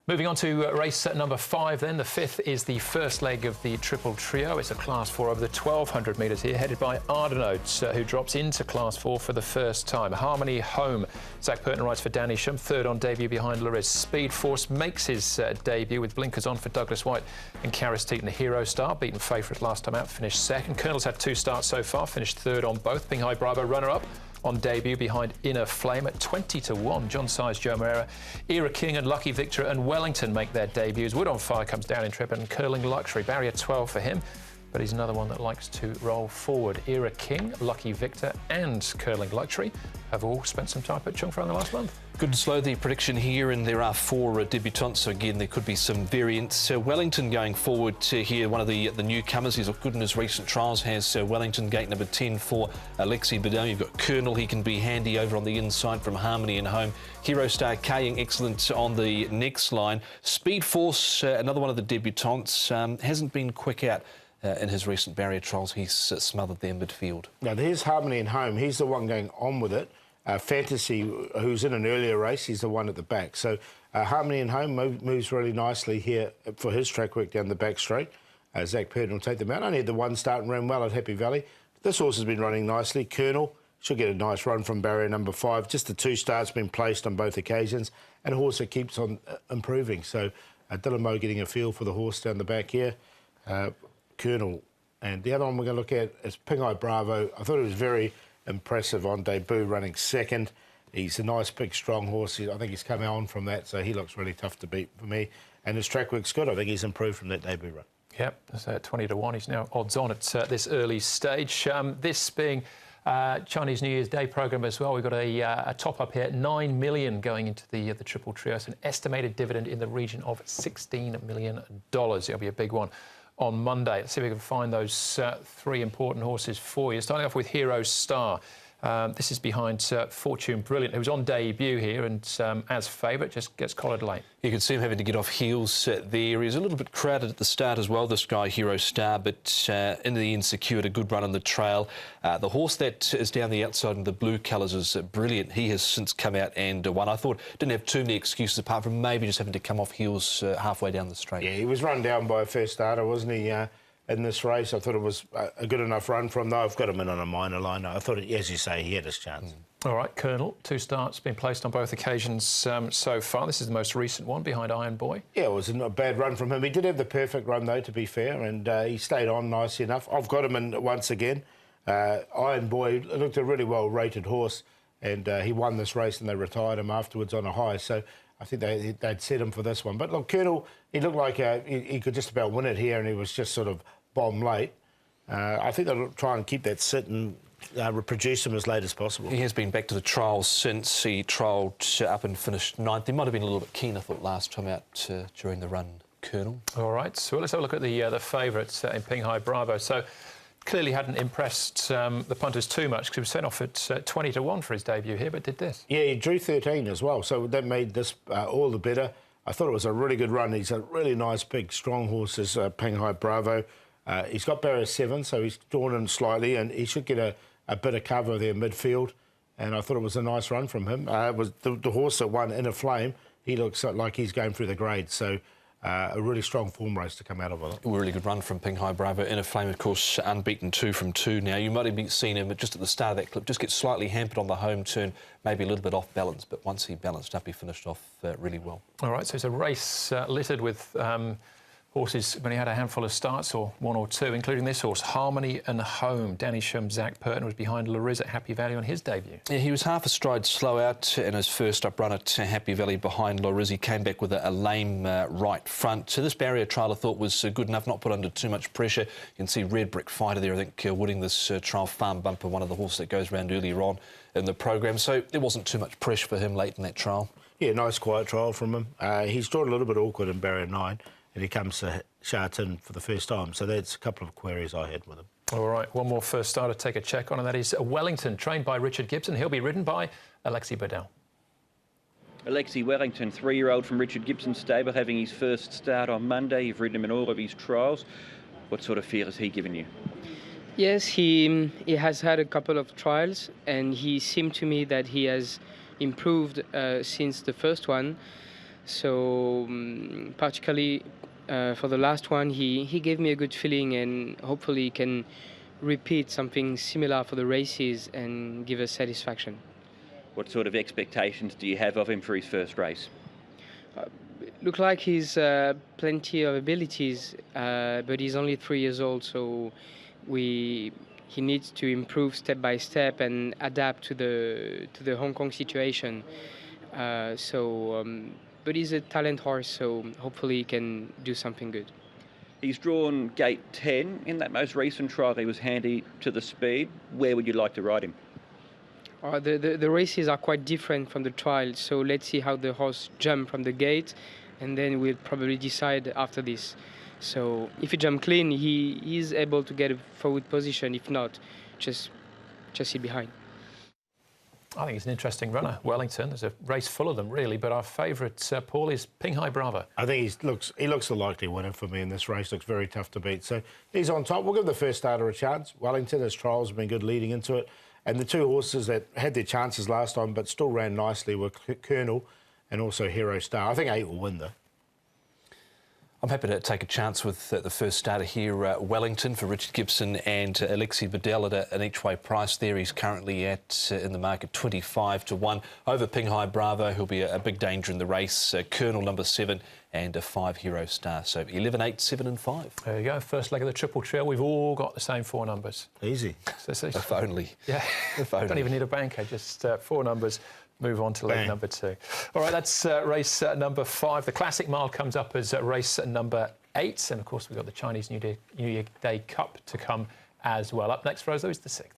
Moving on to race number 5 then. The 5th is the first leg of the Triple Trio. It's a Class 4 over the 1,200 metres here, headed by Ardenaut, who drops into Class 4 for the first time. Harmony Home. Zach Purton rides for Danny Shum, third on debut behind Lariz. Speed Force makes his debut with blinkers on for Douglas White and Karis Teaton. Hero Star, beaten favourite last time out, finished second. Colonel's had 2 starts so far, finished third on both. Pinghai Bravo runner-up on debut behind Inner Flame at 20-1. John Size, Joe Moreira, Era King and Lucky Victor and Wellington make their debuts. Wood on Fire comes down in trip and Curling Luxury. Barrier 12 for him, but he's another one that likes to roll forward. Era King, Lucky Victor and Curling Luxury have all spent some time at Chung Fra in the last month. Good and slow, the prediction here, and there are 4 debutants, so again there could be some variance. Wellington going forward here, one of the newcomers. He's looked good in his recent trials, has Wellington, gate number 10 for Alexi Bedell. You've got Colonel, he can be handy over on the inside from Harmony and Home. Hero Star Kaying, excellent on the next line. Speed Force, another one of the debutants, hasn't been quick out. In his recent barrier trials, he's smothered their midfield. Now, there's Harmony and Home. He's the one going on with it. Fantasy, who's in an earlier race, he's the one at the back. So Harmony and Home moves really nicely here for his track work down the back straight. Zach Purton will take them out. Only had the 1 start and ran well at Happy Valley. This horse has been running nicely. Colonel should get a nice run from barrier number 5. Just the 2 starts been placed on both occasions. And a horse that keeps on improving. So Dylan Moe getting a feel for the horse down the back here. Colonel. And the other one we're going to look at is Pinghai Bravo. I thought it was very impressive on debut, running second. He's a nice, big, strong horse. I think he's coming on from that, so he looks really tough to beat for me. And his track work's good. I think he's improved from that debut run. Yep, so 20-1. He's now odds on at this early stage. This being Chinese New Year's Day programme as well. We've got a top-up here, 9 million going into the Triple Trio. It's an estimated dividend in the region of $16 million. It'll be a big one on Monday. Let's see if we can find those 3 important horses for you. Starting off with Hero Star. This is behind Fortune Brilliant, who's on debut here and as favourite, just gets collared late. You can see him having to get off heels there. He's a little bit crowded at the start as well, this guy, Hero Star, but in the end secured a good run on the trail. The horse that is down the outside in the blue colours is Brilliant. He has since come out and won. I thought didn't have too many excuses apart from maybe just having to come off heels halfway down the straight. Yeah, he was run down by a first starter, wasn't he, in this race? I thought it was a good enough run from, though I've got him in on a minor line. I thought, as you say, he had his chance. All right, Colonel, 2 starts, been placed on both occasions so far. This is the most recent one behind Iron Boy. Yeah, it was a bad run from him. He did have the perfect run, though, to be fair, and he stayed on nicely enough. I've got him in once again. Iron Boy looked a really well-rated horse, and he won this race and they retired him afterwards on a high. So I think they'd set him for this one. But look, Colonel, he looked like he could just about win it here, and he was just sort of bomb late. I think they'll try and keep that sit and reproduce him as late as possible. He has been back to the trials since he trialled up and finished 9th. He might have been a little bit keen, I thought, last time out during the run, Colonel. All right, so let's have a look at the favourites in Pinghai Bravo. So clearly hadn't impressed the punters too much because he was sent off at 20-1 for his debut here, but did this. Yeah, he drew 13 as well, so that made this all the better. I thought it was a really good run. He's a really nice, big, strong horse, this Pinghai Bravo. He's got barrier 7, so he's drawn in slightly, and he should get a bit of cover there midfield. And I thought it was a nice run from him. It was the horse that won Inner Flame. He looks like he's going through the grades, so a really strong form race to come out of it. A really good run from Pinghai Bravo. Inner Flame, of course, unbeaten 2 from 2 now. You might have seen him just at the start of that clip, just get slightly hampered on the home turn, maybe a little bit off balance, but once he balanced up, he finished off really well. All right, so it's a race littered with horses when he had a handful of starts, or 1 or 2, including this horse, Harmony and Home. Danny Shum, Zach Purton was behind Lariz at Happy Valley on his debut. Yeah, he was half a stride slow out in his first up run at Happy Valley behind Lariz. He came back with a lame right front. So this barrier trial I thought was good enough, not put under too much pressure. You can see Red Brick Fighter there, I think, winning this trial. Farm Bumper, one of the horses that goes around earlier on in the programme. So there wasn't too much pressure for him late in that trial. Yeah, nice quiet trial from him. He's drawn a little bit awkward in barrier 9. And he comes to Sha Tin for the first time. So that's a couple of queries I had with him. All right, one more first star to take a check on, and that is Wellington, trained by Richard Gibson. He'll be ridden by Alexi Bedell. Alexi Wellington, 3-year-old from Richard Gibson's stable, having his first start on Monday. You've ridden him in all of his trials. What sort of feel has he given you? Yes, he has had a couple of trials, and he seemed to me that he has improved since the first one. So particularly for the last one, he gave me a good feeling, and hopefully he can repeat something similar for the races and give us satisfaction. What sort of expectations do you have of him for his first race? Look like he's plenty of abilities, but he's only 3 years old, so he needs to improve step by step and adapt to the Hong Kong situation. But he's a talent horse, so hopefully he can do something good. He's drawn gate 10 in that most recent trial. He was handy to the speed. Where would you like to ride him? The races are quite different from the trial, so let's see how the horse jump from the gate, and then we'll probably decide after this. So if he jump clean, he is able to get a forward position. If not, just sit behind. I think he's an interesting runner, Wellington. There's a race full of them, really, but our favourite, Paul, is Pinghai Bravo. I think he looks the likely winner for me in this race. Looks very tough to beat. So he's on top. We'll give the first starter a chance. Wellington, his trials have been good leading into it. And the two horses that had their chances last time but still ran nicely were Colonel and also Hero Star. I think 8 will win, though. I'm happy to take a chance with the first starter here, Wellington, for Richard Gibson and Alexi Bedell at an each-way price there. He's currently at, in the market, 25 to 1. Over Pinghai Bravo, who'll be a big danger in the race. Colonel number 7 and a 5 Hero Star. So 11, 8, 7 and 5. There you go, first leg of the Triple Trail. We've all got the same 4 numbers. Easy. If only. Yeah, if only. Don't even need a banker, just 4 numbers. Move on to leg number 2. All right, that's race number 5. The Classic Mile comes up as race number 8. And, of course, we've got the Chinese New Year Day Cup to come as well. Up next for us, though, is the 6th.